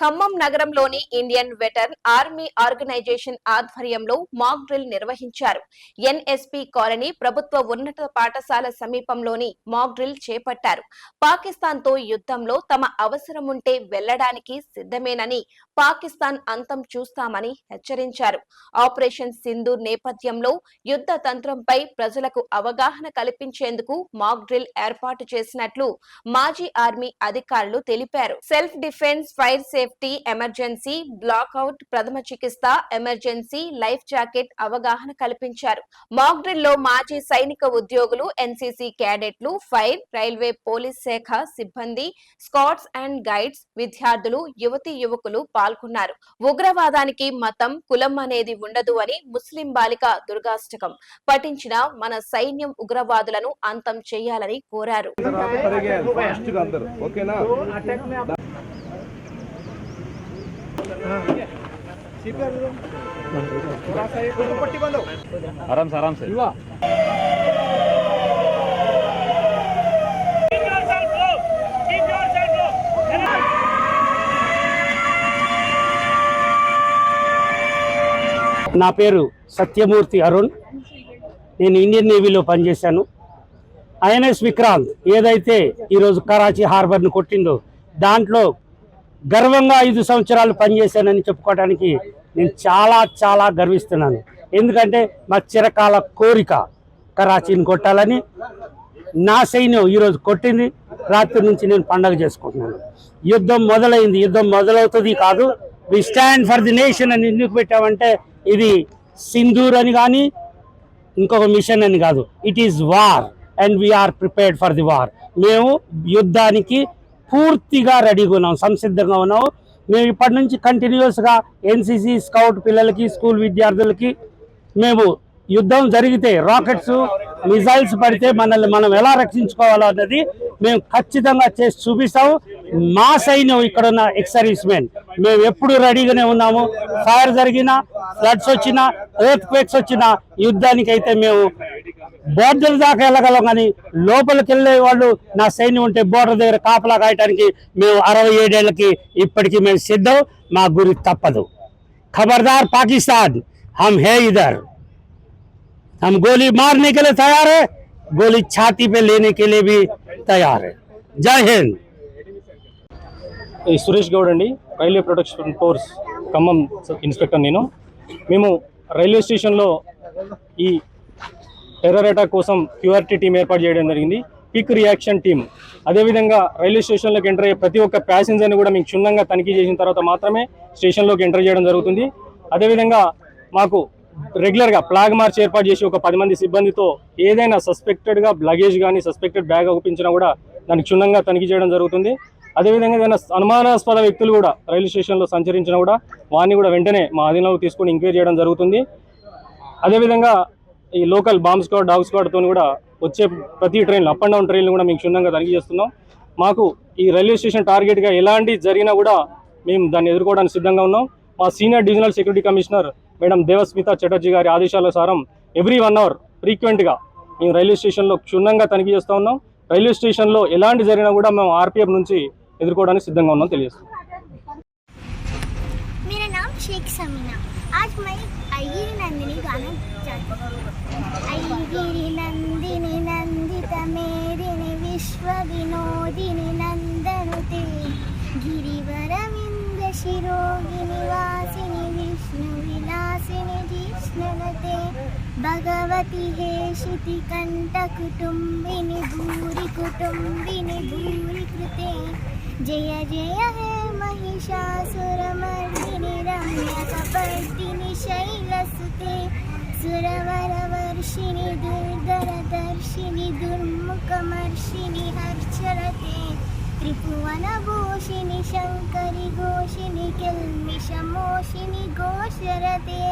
ఖమ్మం నగరంలోని Indian veteran army organisation ఆధ్వర్యంలో mock drill నిర్వహించారు. ఎన్ఎస్పీ కాలనీ ప్రభుత్వ ఉన్నత పాఠశాల సమీపంలోని మాక్ డ్రిల్ చేపట్టారు. పాకిస్తాన్ తో యుద్ధంలో తమ అవసరం ఉంటే వెళ్లడానికి సిద్ధమేనని, పాకిస్తాన్ అంతం చూస్తామని హెచ్చరించారు. ఆపరేషన్ సింధూర్ నేపథ్యంలో యుద్ధ తంత్రంపై ప్రజలకు అవగాహన కల్పించేందుకు మాక్ డ్రిల్ ఏర్పాటు చేసినట్లు మాజీ ఆర్మీ అధికారులు తెలిపారు. Self defence, fire safety, emergency, blackout, ప్రథమ చికిత్స, ఎమర్జెన్సీ, లైఫ్ జాకెట్ అవగాహన కల్పించారు. మాక్ డ్రిల్ లో మాజీ సైనిక ఉద్యోగులు, ఎన్సీసీ క్యాడెట్లు, ఫైర్, రైల్వే, పోలీస్ శాఖ సిబ్బంది, స్కౌట్స్ అండ్ గైడ్స్, విద్యార్థులు, యువతీ యువకులు పాల్గొన్నారు. ఉగ్రవాదానికి మతం, కులం అనేది ఉండదు అని ముస్లిం బాలిక దుర్గాష్టకం పఠించిన మన సైన్యం ఉగ్రవాదులను అంతం చేయాలని కోరారు. आराम से నా పేరు సత్యమూర్తి అరుణ్. నేను ఇండియన్ నేవీలో పనిచేశాను. ఐఎన్ఎస్ విక్రాంత్ ఏదైతే ఈరోజు కరాచీ హార్బర్ను కొట్టిందో దాంట్లో గర్వంగా 5 సంవత్సరాలు పనిచేశానని చెప్పుకోవడానికి నేను చాలా గర్విస్తున్నాను. ఎందుకంటే మా చిరకాల కోరిక కరాచీని కొట్టాలని. నా సైన్యం ఈరోజు కొట్టింది. రాత్రి నుంచి నేను పండగ చేసుకుంటున్నాను. యుద్ధం మొదలైంది. యుద్ధం మొదలవుతుంది కాదు, we stand for the nation అని ఎందుకు పెట్టామంటే ఇది సింధూర్ అని కానీ ఇంకొక మిషన్ అని కాదు. It is war and we are prepared for the war. మేము యుద్ధానికి పూర్తిగా రెడీగా ఉన్నాం, సంసిద్ధంగా ఉన్నాం. మేము ఇప్పటి నుంచి కంటిన్యూస్గా ఎన్సీసీ, స్కౌట్ పిల్లలకి, స్కూల్ విద్యార్థులకి మేము యుద్ధం జరిగితే రాకెట్స్, మిజైల్స్ పడితే మనల్ని మనం ఎలా రక్షించుకోవాలో అన్నది మేము ఖచ్చితంగా చేసి చూపిస్తాము. మా సైన్యం ఇక్కడ ఉన్న ఎక్స్ సర్వీస్ మెన్ మేము ఎప్పుడు రెడీగానే ఉన్నాము. ఫైర్ జరిగినా, ఫ్లడ్స్ వచ్చినా, ఎర్త్ క్వేక్స్ వచ్చినా యుద్ధానికి అయితే మేము బోర్డర్ దాకా వెళ్ళగలం. కానీ లోపలికి వెళ్ళే వాళ్ళు నా సైన్యం ఉంటే బోర్డర్ దగ్గర కాపలా కాయటానికి మేము 67 ఏళ్ళకి ఇప్పటికీ మేము సిద్ధం. మా గురి తప్పదు. ఖబర్దార్ పాకిస్తాన్, हम है इधर, हम गोली मारने के लिए तैयार है, गोली छाती पे लेने के लिए भी तैयार है. जय हिंद. సురేష్ గౌడ్ అండి, railway protection force Khammam inspector. మేము రైల్వే స్టేషన్లో ఈ టెర్రర్ అటాక్ కోసం క్యూఆర్టీ టీం ఏర్పాటు చేయడం జరిగింది. Quick reaction team. అదేవిధంగా రైల్వే స్టేషన్లోకి ఎంటర్ అయ్యే ప్రతి ఒక్క ప్యాసింజర్ని కూడా మేము క్షుణ్ణంగా తనిఖీ చేసిన తర్వాత మాత్రమే స్టేషన్లోకి ఎంటర్ చేయడం జరుగుతుంది. అదేవిధంగా మాకు రెగ్యులర్గా ఫ్లాగ్ మార్చ్ ఏర్పాటు చేసి ఒక 10 మంది సిబ్బందితో ఏదైనా సస్పెక్టెడ్గా లగేజ్ కానీ సస్పెక్టెడ్ బ్యాగ్ ఒప్పించినా కూడా దాన్ని క్షుణ్ణంగా తనిఖీ చేయడం జరుగుతుంది. అదేవిధంగా ఏదైనా అనుమానాస్పద వ్యక్తులు కూడా రైల్వే స్టేషన్లో సంచరించినా కూడా వారిని కూడా వెంటనే మా అధీనంలోకి తీసుకొని ఎంక్వైరీ చేయడం జరుగుతుంది. అదేవిధంగా ఈ లోకల్ బాంబ్ స్క్వాడ్, డాగ్ స్క్వాడ్తో కూడా వచ్చే ప్రతి ట్రైన్లు, అప్ అండ్ డౌన్ ట్రైన్లు కూడా మేము క్షుణ్ణంగా తనిఖీ చేస్తున్నాం. మాకు ఈ రైల్వే స్టేషన్ టార్గెట్గా ఎలాంటి జరిగినా కూడా మేము దాన్ని ఎదుర్కోవడానికి సిద్ధంగా ఉన్నాం. మా senior divisional security commissioner madam Devasmita Chatterjee గారి ఆదేశానుసారం ఎవ్రీ 1 అవర్ ఫ్రీక్వెంట్గా మేము రైల్వే స్టేషన్లో క్షుణ్ణంగా తనిఖీ చేస్తూ ఉన్నాం. రైల్వే స్టేషన్లో ఎలాంటి జరిగినా కూడా మేము ఆర్పీఎఫ్ నుంచి ఎదుర్కోవడానికి సిద్ధంగా ఉన్నాం తెలియజేస్తాం. मेरा नाम शेख समीना. आज मैं अय्यरी नंदिनी गाना चाहती हूँ. अय्यरी नंदिनी नंदित मेदिनी विश्व विनोदिनी नंदनुते गिरिवरविंद शिरोगिनी वासिनी विष्णु विलासिनी जिष्णुनते भगवती हेशिति कंठ कुटुंबिनी भूरि कुटुंबिनी भूरि कृते जय जय हे महिषासुरमर्दिनि रम्यकपर्दिनि शैलसुते सुरवरवर्षिणि दुर्धरदर्शिनि दुर्मुखमर्षिणि हर्षरते त्रिभुवनभूषिणि शङ्करि घोषिणि किल्मिषमोषिणि घोषरते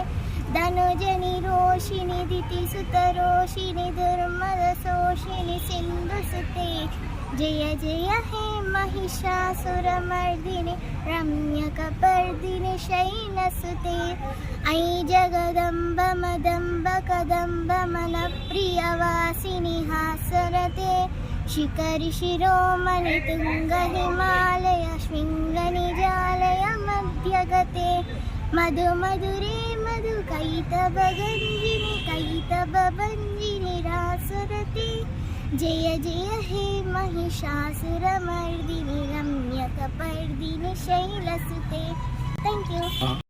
धनुजनि रोषिणि दितिसुतरोषिणि दुर्मदशोषिणि सिन्धुसुते जय जय हे महिषासुरमर्दिनि रम्यकपर्दिनि शैलसुते ऐ जगदम्ब मदम्ब कदम्ब मनप्रियवासिनि हासरते शिखरि शिरोमणि तुंग हिमालय शृङ्गनिजालय मध्यगते मधु मधुरे मधु कैतभञ्जिनि रासरते जय जय हे महिषासुरमर्दिनि रम्यकपर्दिनि शैलसुते. Thank you.